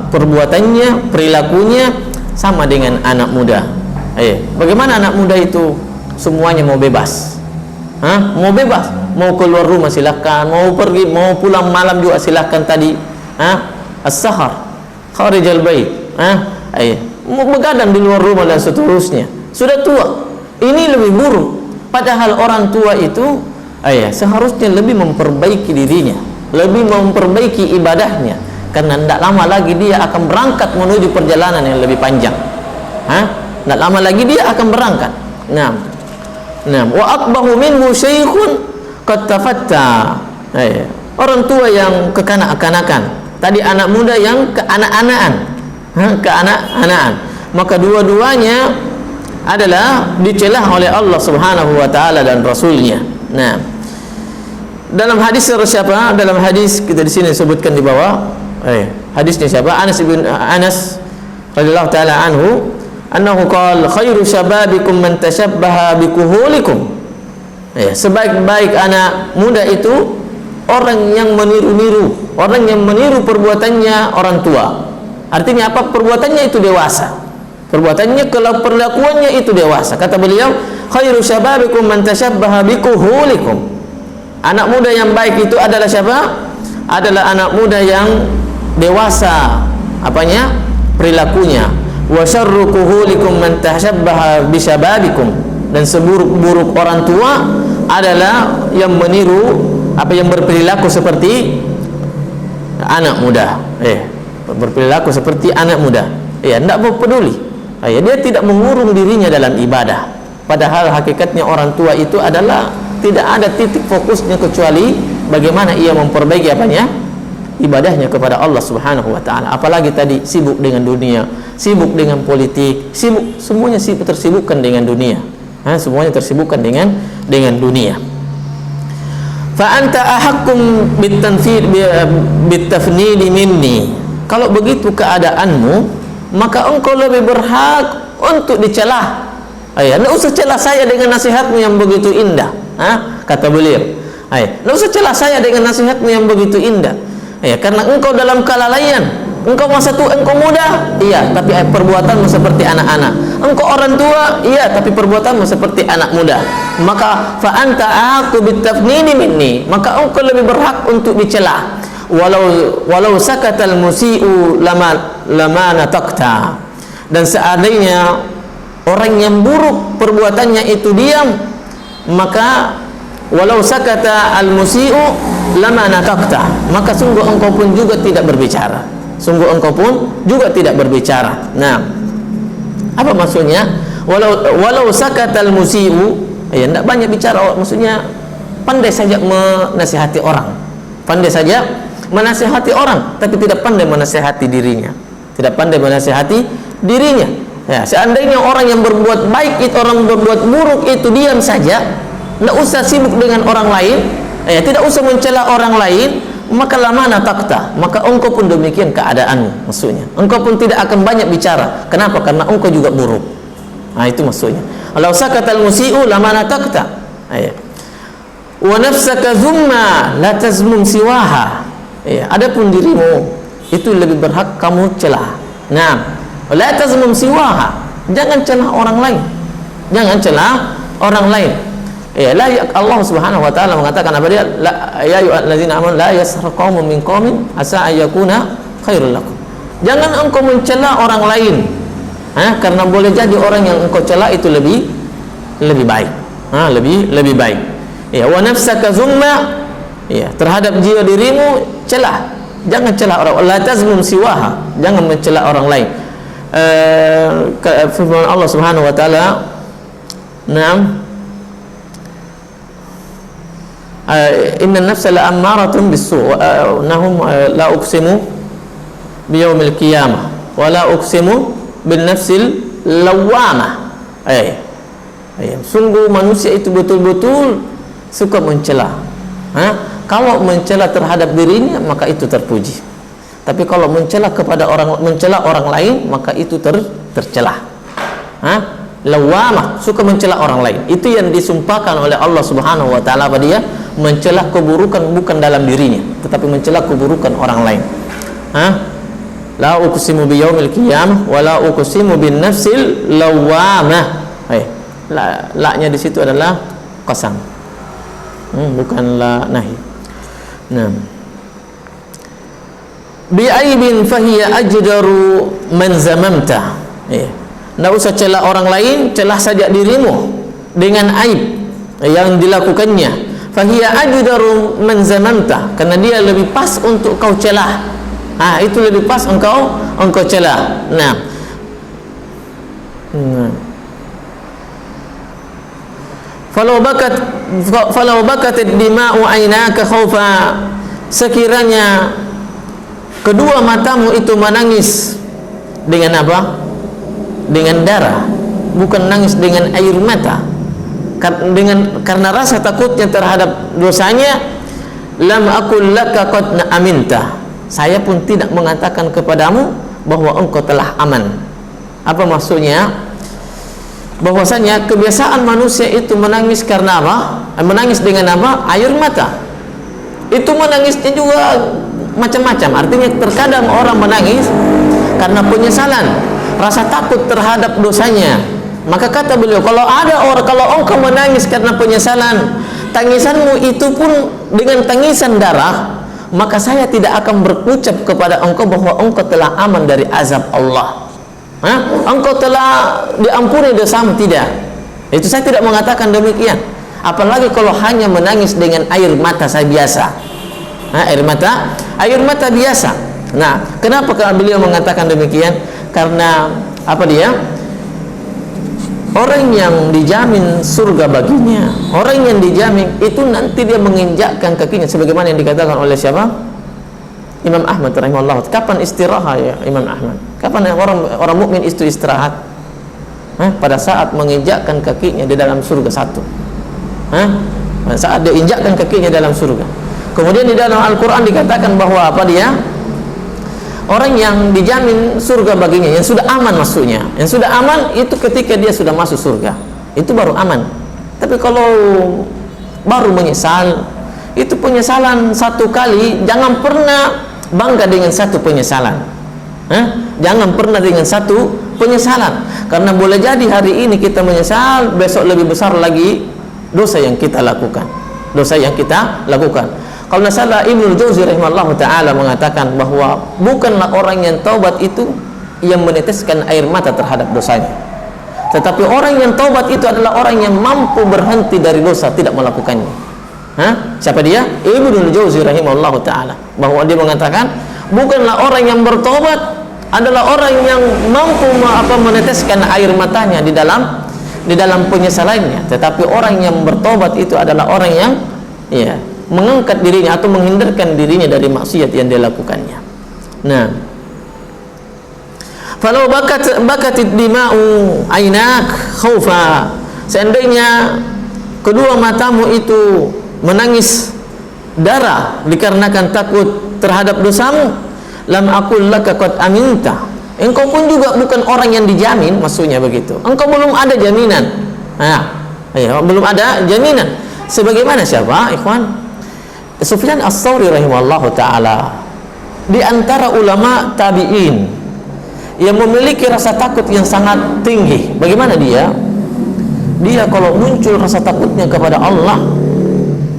perbuatannya, perilakunya sama dengan anak muda. Bagaimana anak muda itu semuanya mau bebas, mau bebas, mau keluar rumah silahkan, mau pergi, mau pulang malam juga silahkan tadi, as-sahar kharijal bait, mau begadang di luar rumah dan seterusnya. Sudah tua, ini lebih buruk. Padahal orang tua itu seharusnya lebih memperbaiki dirinya, lebih memperbaiki ibadahnya, karena tidak lama lagi dia akan berangkat menuju perjalanan yang lebih panjang. Tidak lama lagi dia akan berangkat. Nah, wa aqbahu minhu syekhun qad tafatta. Orang tua yang kekanak-kanakan, tadi anak muda yang keanak-anakan, maka dua-duanya adalah dicelah oleh Allah Subhanahu wa taala dan Rasulnya. Nah, dalam hadis siapa? Dalam hadis kita di sini sebutkan di bawah. Hadisnya siapa? Anas radhiyallahu taala anhu. annahu qala khairu syababikum man tashabbaha bikuhulikum. Ya, sebaik-baik anak muda itu orang yang meniru-niru, orang yang meniru perbuatannya orang tua. Artinya apa? Perbuatannya itu dewasa. Perbuatannya, kalau perlakuannya itu dewasa. Kata beliau, khairu syababikum man tashabbaha bikuhulikum. Anak muda yang baik itu adalah siapa? Adalah anak muda yang dewasa apanya? Perilakunya. Wa syarru kuhulikum man tashabbaha bisyababikum. Dan seburuk-buruk orang tua adalah yang meniru apa, yang berperilaku seperti anak muda. Berperilaku seperti anak muda. Tidak peduli. Dia tidak mengurung dirinya dalam ibadah. Padahal hakikatnya orang tua itu adalah tidak ada titik fokusnya kecuali bagaimana ia memperbaiki apanya? Ibadahnya kepada Allah Subhanahu wa taala. Apalagi tadi sibuk dengan dunia, sibuk dengan politik, semuanya tersibukkan dengan dunia. Semuanya tersibukkan dengan dunia. Fa anta ahakkum bitafnidi minni. Kalau begitu keadaanmu, maka engkau lebih berhak untuk dicelah. Tidak usah celah saya dengan nasihatmu yang begitu indah. Kata beliau, tidak usah celah saya dengan nasihatmu yang begitu indah. Karena engkau dalam kelalaian. Engkau masa tua, engkau muda, iya, tapi perbuatanmu seperti anak-anak. Engkau orang tua, iya, tapi perbuatanmu seperti anak muda. Maka fa anta aku bitafnini minni, maka engkau lebih berhak untuk dicela. Walau sakatal musii'u lama natakta. Dan seandainya orang yang buruk perbuatannya itu diam, maka walau sakata al musii'u lama natakta, maka sungguh engkau pun juga tidak berbicara. Sungguh engkau pun juga tidak berbicara. Nah, apa maksudnya? Walau sakatal musii'u, tidak banyak bicara, maksudnya pandai saja menasihati orang. Pandai saja menasihati orang, tapi tidak pandai menasihati dirinya. Tidak pandai menasihati dirinya. Seandainya orang yang berbuat baik itu, orang berbuat buruk itu diam saja, tidak usah sibuk dengan orang lain, tidak usah mencela orang lain, maka lama natakta, maka engkau pun demikian keadaanmu. Maksudnya engkau pun tidak akan banyak bicara. Kenapa? Karena engkau juga buruk. Itu maksudnya. Walau sakatal musii'u lama natakta. Wa nafsaka zumma la tazmum siwaha. Adapun dirimu itu lebih berhak kamu celah. Nah, la tazmum siwaha, jangan celah orang lain. Jangan celah orang lain. Allah Subhanahu wa taala mengatakan apa dia? Ya ayyuhallazina amanu la yaskhar qaumun min qaumin asa ayyakuna khairul lakum. Jangan engkau mencela orang lain. Karena boleh jadi orang yang engkau cela itu lebih baik. Lebih baik. Wa nafsaka zumma, terhadap jiwa dirimu celah. Jangan celah orang. La tazmum siwaha, jangan mencela orang lain. Firman Allah Subhanahu wa taala, "Na'am, inna nafsa la ammaratun bis-su' nahum la uqsimu biyaumil qiyamah wa la uqsimu bin nafsil lawwamah." Sungguh manusia itu betul-betul suka mencela. Kalau mencela terhadap dirinya, maka itu terpuji. Tapi kalau mencela orang lain, maka itu tercelah. Lawamah, suka mencela orang lain. Itu yang disumpahkan oleh Allah Subhanahu wa taala pada dia, mencela keburukan bukan dalam dirinya, tetapi mencela keburukan orang lain. La uqsimu biyaumil qiyamah wa la uqsimu bin nafsil lawamah. La-nya di situ adalah qasam. Bukan la nahi. Nah, bi'aibin fahiya ajdaru man zamamta. Tidak usah celah orang lain, celah saja dirimu dengan aib yang dilakukannya. Fahiya ajdaru man zamamta, karena dia lebih pas untuk kau celah. Itu lebih pas engkau celah. Nah, falau bakat dima'u aynaka khaufa, sekiranya kedua matamu itu menangis dengan apa? Dengan darah, bukan nangis dengan air mata, karena rasa takutnya terhadap dosanya. Lam aqul laka qad aminta, saya pun tidak mengatakan kepadamu bahwa engkau telah aman. Apa maksudnya? Bahwasanya kebiasaan manusia itu menangis karena apa? Menangis dengan apa? Air mata. Itu menangisnya juga macam-macam. Artinya terkadang orang menangis karena penyesalan, rasa takut terhadap dosanya. Maka kata beliau, kalau engkau menangis karena penyesalan, tangisanmu itu pun dengan tangisan darah, maka saya tidak akan berucap kepada engkau bahwa engkau telah aman dari azab Allah. Engkau telah diampuni dosamu, tidak. Itu saya tidak mengatakan demikian. Apalagi kalau hanya menangis dengan air mata saya biasa. Air mata biasa. Nah, kenapa beliau mengatakan demikian? Karena apa dia? Orang yang dijamin surga baginya, orang yang dijamin itu nanti dia menginjakkan kakinya, sebagaimana yang dikatakan oleh siapa? Imam Ahmad rahimahullah. Kapan istirahat ya Imam Ahmad? Kapan orang mukmin itu istirahat? Pada saat menginjakkan kakinya di dalam surga satu. Pada saat dia injakkan kakinya dalam surga. Kemudian di dalam Al-Quran dikatakan bahwa apa dia? Orang yang dijamin surga baginya, yang sudah aman maksudnya. Yang sudah aman itu ketika dia sudah masuk surga. Itu baru aman. Tapi kalau baru menyesal, itu penyesalan satu kali, jangan pernah bangga dengan satu penyesalan. Jangan pernah dengan satu penyesalan. Karena boleh jadi hari ini kita menyesal, besok lebih besar lagi dosa yang kita lakukan. Kalau salah, Ibnu Jauzi rahimahullah ta'ala mengatakan bahwa bukanlah orang yang taubat itu yang meneteskan air mata terhadap dosanya, tetapi orang yang taubat itu adalah orang yang mampu berhenti dari dosa, tidak melakukannya. Siapa dia? Ibnu Jauzi rahimahullah ta'ala, bahwa dia mengatakan bukanlah orang yang bertobat adalah orang yang mampu meneteskan air matanya di dalam penyesalannya, tetapi orang yang bertobat itu adalah orang yang mengangkat dirinya atau menghindarkan dirinya dari maksiat yang dia lakukannya. Nah, falau bakatit dima'u ainak khaufa, seandainya kedua matamu itu menangis darah dikarenakan takut terhadap dosamu, lam aqul laka qad aminta, engkau pun juga bukan orang yang dijamin, maksudnya begitu. Engkau belum ada jaminan. Belum ada jaminan. Sebagaimana siapa, ikhwan? Sufyan Ats-Tsauri rahimahullahu ta'ala, di antara ulama tabi'in yang memiliki rasa takut yang sangat tinggi. Bagaimana dia? Dia kalau muncul rasa takutnya kepada Allah,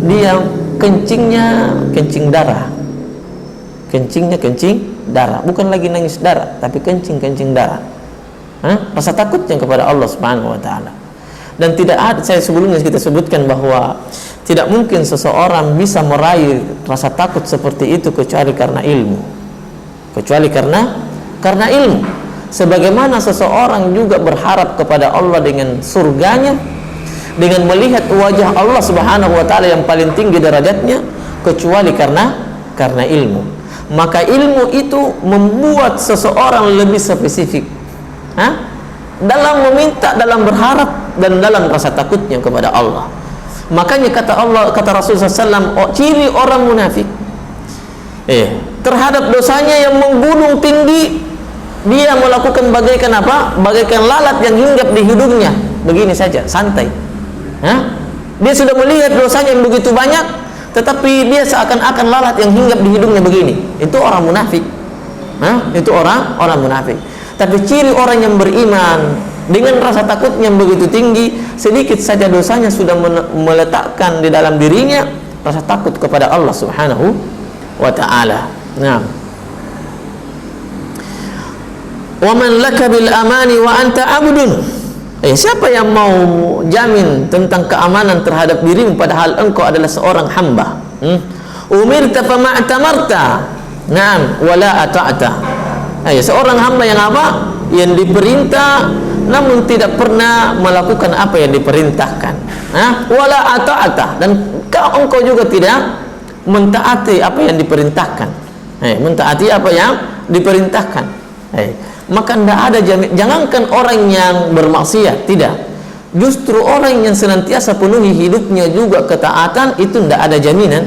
dia kencingnya kencing darah. Kencingnya kencing darah, bukan lagi nangis darah, tapi kencing darah. Rasa takutnya kepada Allah Subhanahu wa ta'ala. Dan tidak ada, saya sebelumnya kita sebutkan bahwa tidak mungkin seseorang bisa meraih rasa takut seperti itu kecuali karena ilmu. Karena ilmu. Sebagaimana seseorang juga berharap kepada Allah dengan surganya, dengan melihat wajah Allah Subhanahu wa ta'ala yang paling tinggi derajatnya, kecuali karena ilmu. Maka ilmu itu membuat seseorang lebih spesifik dalam meminta, dalam berharap, dan dalam rasa takutnya kepada Allah. Makanya kata Rasulullah SAW, ciri orang munafik terhadap dosanya yang menggunung tinggi, dia melakukan bagaikan apa? Bagaikan lalat yang hinggap di hidungnya, begini saja, santai. Dia sudah melihat dosanya yang begitu banyak, tetapi dia seakan-akan lalat yang hinggap di hidungnya begini. Itu orang munafik. Itu orang munafik. Tapi ciri orang yang beriman dengan rasa takut yang begitu tinggi, sedikit saja dosanya sudah meletakkan di dalam dirinya rasa takut kepada Allah Subhanahu wa ta'ala. Nah, wa man laka bil amani wa anta abdun, siapa yang mau jamin tentang keamanan terhadap dirimu padahal engkau adalah seorang hamba? Umirta fama atamarta, na'am wala ata'ta. Seorang hamba yang apa? Yang diperintah namun tidak pernah melakukan apa yang diperintahkan. Wala ata'ata, dan engkau juga tidak mentaati apa yang diperintahkan. Mentaati apa yang diperintahkan. Maka tidak ada jamin. Jangankan orang yang bermaksiat, tidak. Justru orang yang senantiasa penuhi hidupnya juga ketaatan, itu tidak ada jaminan.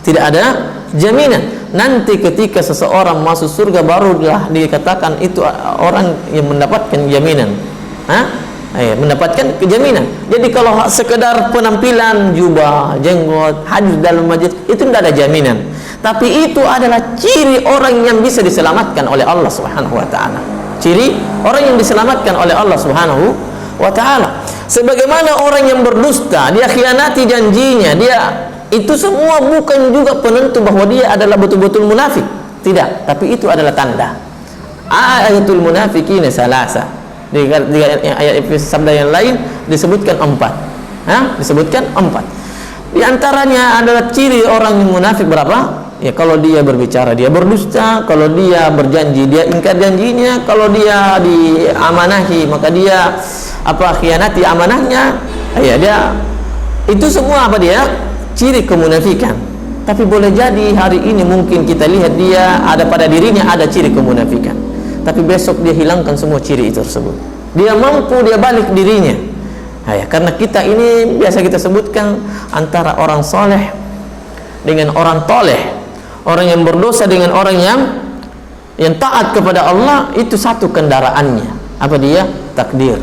Tidak ada jaminan. nanti ketika seseorang masuk surga barulah dikatakan itu orang yang mendapatkan jaminan. Mendapatkan kejaminan. Jadi kalau sekedar penampilan jubah, jenggot, hadir dalam masjid itu tidak ada jaminan. Tapi itu adalah ciri orang yang bisa diselamatkan oleh Allah Subhanahu wa taala. Ciri orang yang diselamatkan oleh Allah Subhanahu wa taala. Sebagaimana orang yang berdusta, dia khianati janjinya, dia itu semua bukan juga penentu bahwa dia adalah betul-betul munafik. Tidak, tapi itu adalah tanda. Ayatul munafiqina salasa. Di ayat sabda yang lain disebutkan 4. Disebutkan 4. Di antaranya adalah ciri orang yang munafik berapa? Ya, kalau dia berbicara dia berdusta, kalau dia berjanji dia ingkar janjinya, kalau dia diamanahi maka dia khianati amanahnya. Ya, dia itu semua dia? Ciri kemunafikan. Tapi boleh jadi hari ini mungkin kita lihat dia ada pada dirinya ada ciri kemunafikan. Tapi besok dia hilangkan semua ciri itu tersebut. Dia mampu dia balik dirinya. Karena kita ini biasa kita sebutkan antara orang soleh dengan orang toleh. Orang yang berdosa dengan orang yang taat kepada Allah itu satu kendaraannya. Apa dia? Takdir.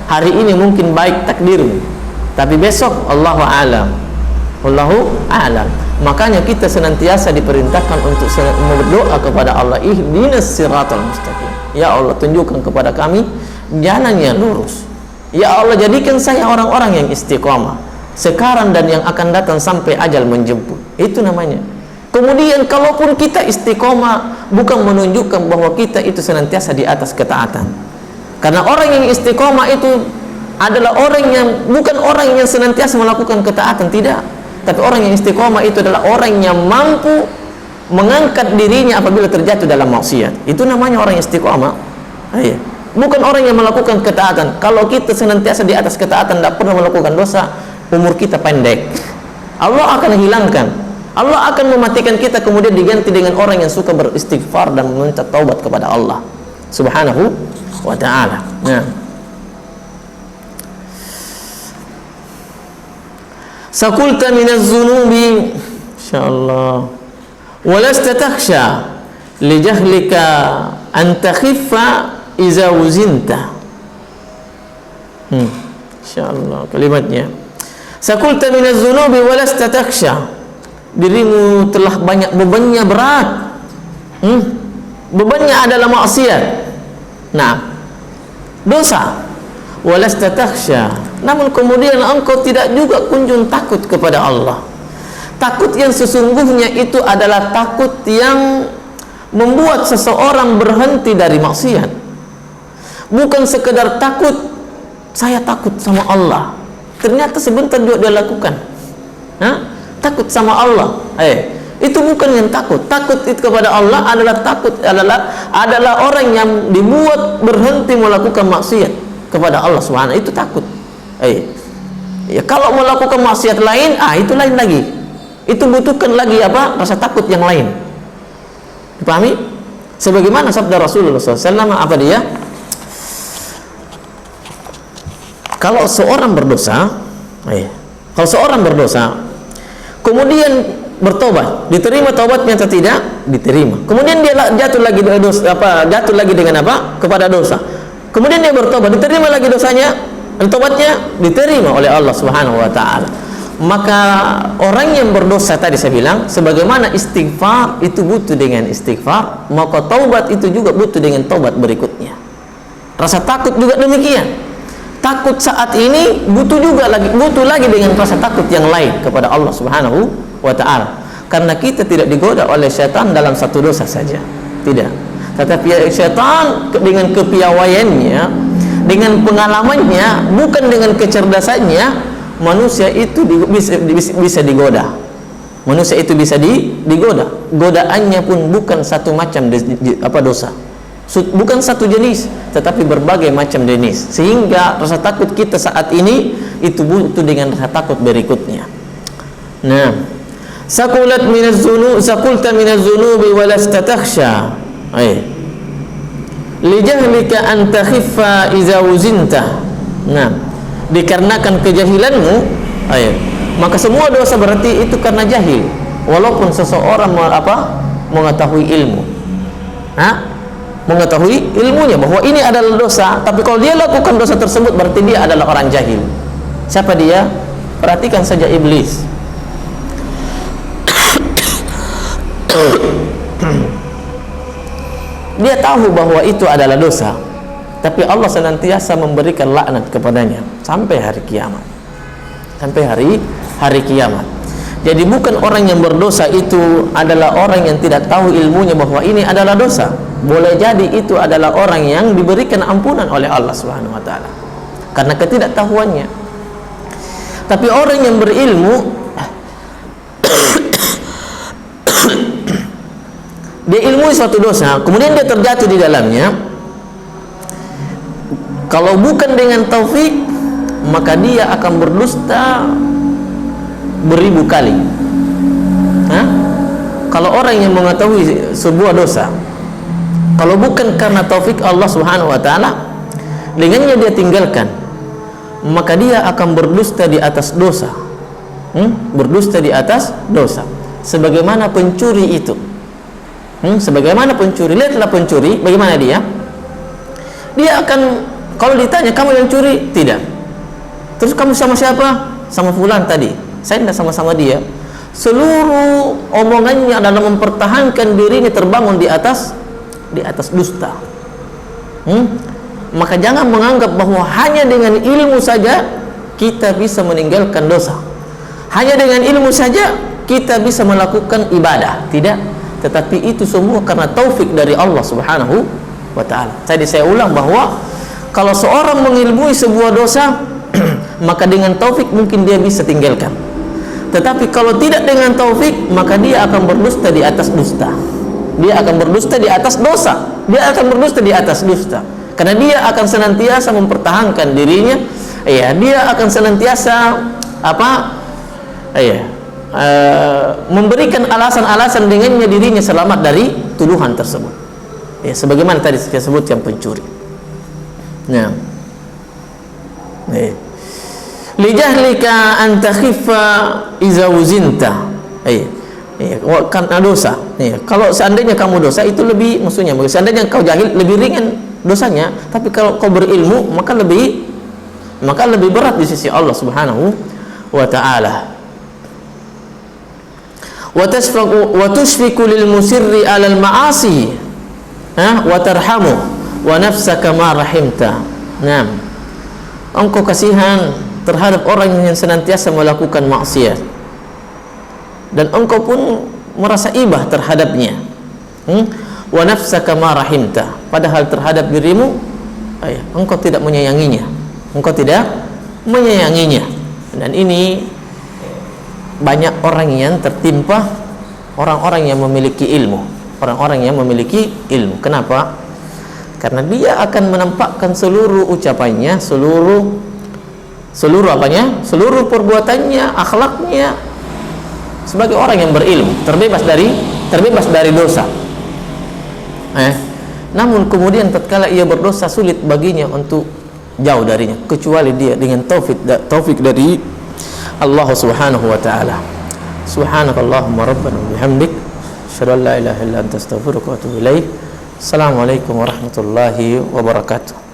Hari ini mungkin baik takdirmu, tapi besok Allahu a'lam. Wallahu a'lam. Makanya kita senantiasa diperintahkan untuk berdoa kepada Allah, ihdinas siratal mustaqim. Ya Allah, tunjukkan kepada kami jalan yang lurus. Ya Allah, jadikan saya orang-orang yang istiqamah sekarang dan yang akan datang sampai ajal menjemput. Itu namanya. Kemudian kalaupun kita istiqamah bukan menunjukkan bahwa kita itu senantiasa di atas ketaatan. Karena orang yang istiqamah itu adalah orang yang bukan orang yang senantiasa melakukan ketaatan, tidak. Tapi orang yang istiqamah itu adalah orang yang mampu mengangkat dirinya apabila terjatuh dalam maksiat. Itu namanya orang yang istiqamah. Bukan orang yang melakukan ketaatan. Kalau kita senantiasa di atas ketaatan, tidak pernah melakukan dosa, umur kita pendek. Allah akan hilangkan. Allah akan mematikan kita, kemudian diganti dengan orang yang suka beristighfar dan meminta taubat kepada Allah Subhanahu wa ta'ala. Sakulta minaz zunubi insyaallah walasta takhsha li jahlika an takhiffa iza wuzinta. Insyaallah kalimatnya. Sakulta minaz zunubi walasta takhsha. Dirimu telah banyak bebannya berat. Bebannya adalah maksiat. Dosa. Walasta takhsha. Namun kemudian engkau tidak juga kunjung takut kepada Allah. Takut yang sesungguhnya itu adalah takut yang membuat seseorang berhenti dari maksiat. Bukan sekedar takut, saya takut sama Allah, ternyata sebentar juga dia lakukan. Takut sama Allah. Itu bukan yang takut. Takut itu kepada Allah adalah orang yang dibuat berhenti melakukan maksiat kepada Allah Subhanahu. Itu takut. Ya, kalau melakukan maksiat lain, itu lain lagi. Itu butuhkan lagi rasa takut yang lain. Dipahami? Sebagaimana sabda Rasulullah SAW, apa dia? Kalau seorang berdosa, kemudian bertobat, diterima taubatnya atau tidak? Diterima. Kemudian dia jatuh lagi dengan kepada dosa. Kemudian dia bertobat, diterima lagi dosanya, dan tobatnya diterima oleh Allah Subhanahu wa ta'ala. Maka orang yang berdosa tadi saya bilang, sebagaimana istighfar itu butuh dengan istighfar, maka taubat itu juga butuh dengan taubat berikutnya. Rasa takut juga demikian. Takut saat ini butuh lagi dengan rasa takut yang lain kepada Allah Subhanahu wa ta'ala. Karena kita tidak digoda oleh syaitan dalam satu dosa saja, tidak. Tetapi syaitan dengan kepiawaiannya, dengan pengalamannya, bukan dengan kecerdasannya, manusia itu bisa digoda. Manusia itu bisa digoda. Godaannya pun bukan satu macam dosa, bukan satu jenis, tetapi berbagai macam jenis. Sehingga rasa takut kita saat ini itu butuh dengan rasa takut berikutnya. Sakulta minaz zunubi walasta takhsha. Lijahlika an takhiffa iza wuzinta. Dikarenakan kejahilanmu, maka semua dosa berarti itu karena jahil. walaupun seseorang mengetahui ilmu, mengetahui ilmunya bahwa ini adalah dosa, tapi kalau dia lakukan dosa tersebut berarti dia adalah orang jahil. Siapa dia? Perhatikan saja iblis. Dia tahu bahwa itu adalah dosa, tapi Allah senantiasa memberikan laknat kepadanya sampai hari kiamat. Sampai hari kiamat. Jadi bukan orang yang berdosa itu adalah orang yang tidak tahu ilmunya bahwa ini adalah dosa. Boleh jadi itu adalah orang yang diberikan ampunan oleh Allah Subhanahu wa taala karena ketidaktahuannya. Tapi orang yang berilmu dia ilmui suatu dosa, kemudian dia terjatuh di dalamnya. Kalau bukan dengan taufik, maka dia akan berdusta beribu kali. Kalau orang yang mengetahui sebuah dosa, kalau bukan karena taufik Allah Subhanahu wa taala, dengannya dia tinggalkan, maka dia akan berdusta di atas dosa. Berdusta di atas dosa. Sebagaimana pencuri itu. Sebagaimana pencuri, lihatlah pencuri, bagaimana dia? Dia akan, kalau ditanya kamu yang curi, tidak. Terus kamu sama siapa? Sama fulan tadi. Saya tidak sama-sama dia. Seluruh omongannya adalah mempertahankan dirinya terbangun di atas dusta. Maka jangan menganggap bahwa hanya dengan ilmu saja kita bisa meninggalkan dosa. Hanya dengan ilmu saja kita bisa melakukan ibadah. Tidak. Tetapi itu semua karena taufik dari Allah Subhanahu wa ta'ala. Tadi saya ulang bahwa kalau seorang mengilmui sebuah dosa maka dengan taufik mungkin dia bisa tinggalkan. Tetapi kalau tidak dengan taufik, maka dia akan berdusta di atas dusta. Dia akan berdusta di atas dosa. Dia akan berdusta di atas dusta. Karena dia akan senantiasa mempertahankan dirinya. Dia akan senantiasa memberikan alasan-alasan dengannya dirinya selamat dari tuduhan tersebut. Sebagaimana tadi saya sebutkan pencuri. Lijahlika an takhiffa iza wuzinta. Karena dosa. Kalau seandainya kamu dosa itu lebih, maksudnya seandainya kau jahil lebih ringan dosanya, tapi kalau kau berilmu maka lebih berat di sisi Allah Subhanahu wa taala. Wa tushfiqu lil musirri 'alal ma'asi wa tarhamu wa nafsaka ma rahimta. Engkau kasihan terhadap orang yang senantiasa melakukan maksiat dan engkau pun merasa ibah terhadapnya. Wa nafsaka ma rahimta, padahal terhadap dirimu engkau tidak menyayanginya. Dan ini banyak orang yang tertimpa orang-orang yang memiliki ilmu. Kenapa? Karena dia akan menampakkan seluruh ucapannya, seluruh perbuatannya, akhlaknya sebagai orang yang berilmu, terbebas dari dosa. Namun kemudian tatkala ia berdosa, sulit baginya untuk jauh darinya, kecuali dia dengan taufik dari Allah Subhanahu wa ta'ala. Subhanakallahumma rabbana bihamdik, asyhadu an la ilaha illa anta astaghfiruka wa atubu ilaik. Assalamualaikum warahmatullahi wabarakatuh.